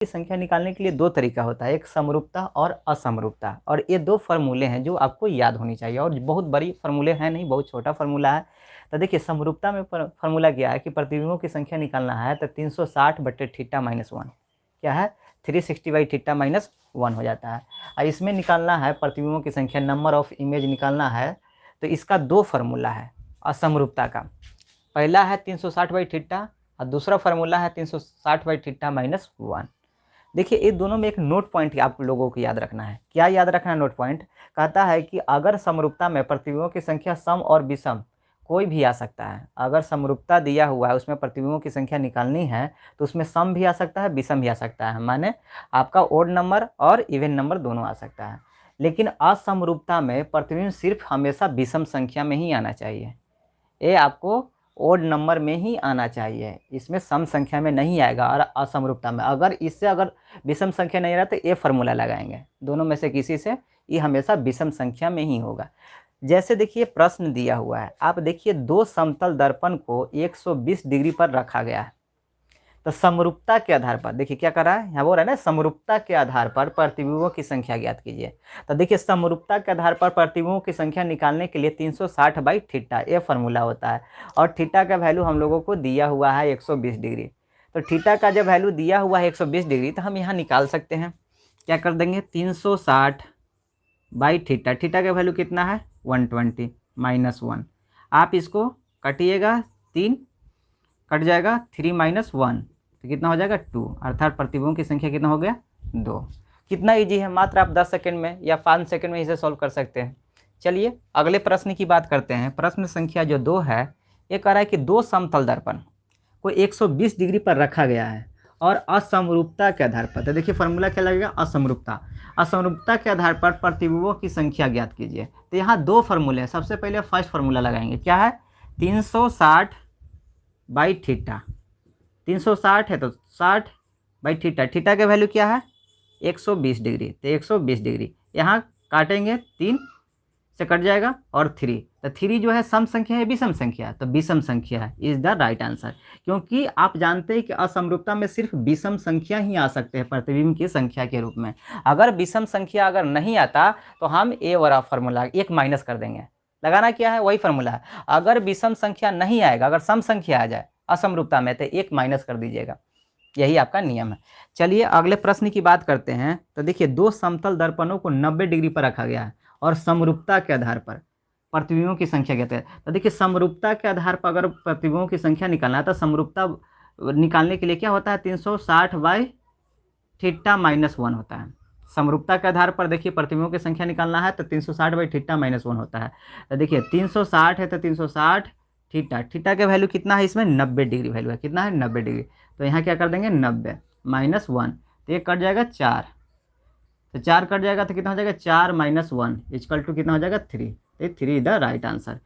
की संख्या निकालने के लिए दो तरीका होता है, एक समरूपता और असमरूपता, और ये दो फार्मूले हैं जो आपको याद होनी चाहिए, और बहुत बड़ी फार्मूले हैं नहीं, बहुत छोटा फार्मूला है। तो देखिए समरूपता में फार्मूला क्या है कि प्रतिबिंबों की संख्या निकालना है तो 360/θ-1 क्या है 360/θ-1 हो जाता है। और इसमें निकालना है प्रतिबिंबों की संख्या, नंबर ऑफ इमेज निकालना है, तो इसका दो फार्मूला है असमरूपता का। पहला है 360/θ और दूसरा फार्मूला है 360/θ-1। देखिए ये दोनों में एक नोट पॉइंट आप लोगों को याद रखना है। क्या याद रखना है नोट पॉइंट? कहता है कि अगर समरूपता में प्रतिबिंबों की संख्या सम और विषम कोई भी आ सकता है। अगर समरूपता दिया हुआ है उसमें प्रतिबिंबों की संख्या निकालनी है तो उसमें सम भी आ सकता है, विषम भी आ सकता है, माने आपका ओड नंबर और इवन नंबर दोनों आ सकता है। लेकिन असमरूपता में प्रतिबिंब सिर्फ हमेशा विषम संख्या में ही आना चाहिए, ये आपको ओड नंबर में ही आना चाहिए, इसमें सम संख्या में नहीं आएगा। और असमरूपता में अगर इससे अगर विषम संख्या नहीं रहा तो ये फार्मूला लगाएंगे, दोनों में से किसी से, ये हमेशा विषम संख्या में ही होगा। जैसे देखिए प्रश्न दिया हुआ है, आप देखिए दो समतल दर्पण को 120 डिग्री पर रखा गया है, तो समरूपता के आधार पर देखिए क्या कर रहा है, यहाँ बोल रहा है ना समरूपता के आधार पर प्रतिबिंबों की संख्या ज्ञात कीजिए। तो देखिए समरूपता के आधार पर प्रतिबिंबों की संख्या निकालने के लिए 360/θ ये फार्मूला होता है, और थीटा का वैल्यू हम लोगों को दिया हुआ है 120 डिग्री। तो थीटा का जब वैल्यू दिया हुआ है 120 डिग्री तो हम यहाँ निकाल सकते हैं, क्या कर देंगे 360/θ, थीटा का वैल्यू कितना है 120 -1, आप इसको कटिएगा, 3 कट जाएगा, 3 - 1 तो कितना हो जाएगा 2, अर्थात प्रतिबिंबों की संख्या कितना हो गया 2। कितना इजी है, मात्र आप 10 सेकंड में या 5 सेकंड में इसे सॉल्व कर सकते हैं। चलिए अगले प्रश्न की बात करते हैं। प्रश्न संख्या जो 2 है, ये कह रहा है कि दो समतल दर्पण को 120 डिग्री पर रखा गया है और असमरूपता के आधार पर, तो देखिए फार्मूला क्या लगेगा असमरूपता, असमरूपता के आधार पर प्रतिबिंबों की संख्या ज्ञात कीजिए। तो यहाँ दो फार्मूले हैं, सबसे पहले फर्स्ट फार्मूला लगाएंगे, क्या है 360/θ, 360 है तो 60/θ, थीटा का वैल्यू क्या है 120 डिग्री, तो 120 डिग्री यहाँ काटेंगे, 3 से कट जाएगा और 3, तो 3 जो है सम संख्या है विषम संख्या, तो विषम संख्या है इज द राइट आंसर। क्योंकि आप जानते हैं कि असमरूपता में सिर्फ विषम संख्या ही आ सकते हैं प्रतिबिंब की संख्या के रूप में। अगर विषम संख्या अगर नहीं आता तो हम ए वाला फार्मूला एक माइनस कर देंगे, लगाना क्या है वही फार्मूला है। अगर विषम संख्या नहीं आएगा, अगर सम संख्या आ जाए असमरूपता में तो एक माइनस कर दीजिएगा, यही आपका नियम है। चलिए अगले प्रश्न की बात करते हैं। तो देखिए दो समतल दर्पणों को 90 डिग्री पर रखा गया है और समरूपता के आधार पर प्रतिबिंबों की संख्या कहते हैं। तो देखिए समरूपता के आधार पर अगर प्रतिबिंबों की संख्या निकालना है तो समरूपता निकालने के लिए क्या होता है 360/θ-1 होता है। समरूपता के आधार पर देखिए प्रतिबिंबों की संख्या निकालना है तो 360/θ-1 होता है। तो देखिए 360 है तो 360 थीटा का वैल्यू कितना है इसमें 90 डिग्री वैल्यू है, कितना है 90 डिग्री। तो यहाँ क्या कर देंगे 90 -1, तो ये कट जाएगा 4, तो 4 कट जाएगा तो कितना हो जाएगा 4 - 1 इक्वल टू कितना हो जाएगा 3, तो 3 द राइट आंसर।